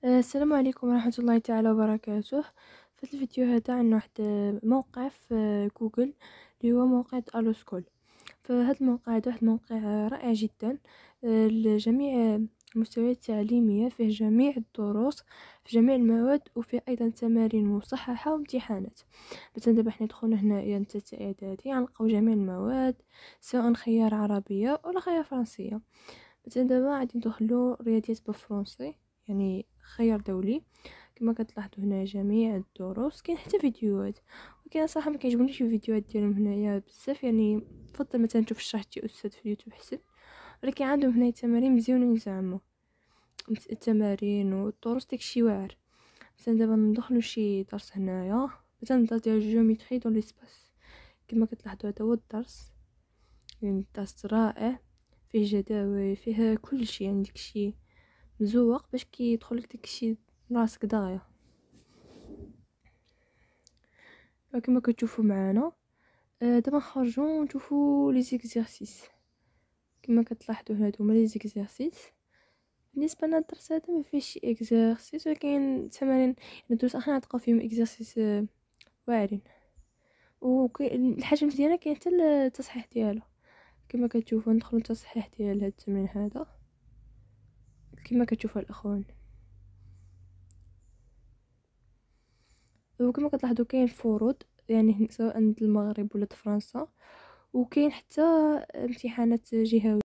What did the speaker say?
السلام عليكم ورحمة الله تعالى وبركاته. في هذا الفيديو هذا عندنا واحد موقع في جوجل اللي هو موقع الو سكول. فهذا الموقع هذا واحد موقع رائع جدا لجميع المستويات التعليمية، فيه جميع الدروس في جميع المواد، وفيه أيضا تمارين مصححة وامتحانات. مثلا دابا حنا دخلنا هنايا لتالتة إعدادي غنلقاو جميع المواد، سواء خيار عربية ولا خيار فرنسية. مثلا دابا غادي ندخلو رياضيات بالفرنسي، يعني خيار دولي. كما كتلاحظوا هنا جميع الدروس، كاين حتى فيديوهات، ولكن صراحه ما كيعجبونيش الفيديوهات ديالهم هنايا بزاف، يعني بفضل مثلا نشوف الشرح ديال استاذ في اليوتيوب حسن. ولكن عندهم هنا تمارين مزيونين زعما، التمارين والدروس داكشي واعر. مثلا دابا ندخلو شي درس هنايا، مثلا الدرس ديال الجيومتري دون ليسباس. كما كتلاحظوا هذا هو الدرس، يعني الدرس رائع، فيه جداول، فيه كل شيء، يعني داكشي مزوق باش كيدخلك داكشي راسك داغيا. كما كتشوفوا معنا دابا نخرجوا نشوفوا لي زيكزارسيس. كما كتلاحظوا هادو هما لي زيكزارسيس. بالنسبه لنا الدرس هذا ما فيهش شي اكزارسيس، ولكن تمارين، يعني الدروس اخرين غتلقاو فيهم اكزارسيس واعرين. الحاجه مزيانه كاين حتى التصحيح ديالو. كما كتشوفوا ندخلوا التصحيح ديال هذا التمرين هذا، كما كتشوفوا الاخوان. وكما كتلاحظوا كاين فروض، يعني سواء المغرب ولا فرنسا، وكاين حتى امتحانات جهوية.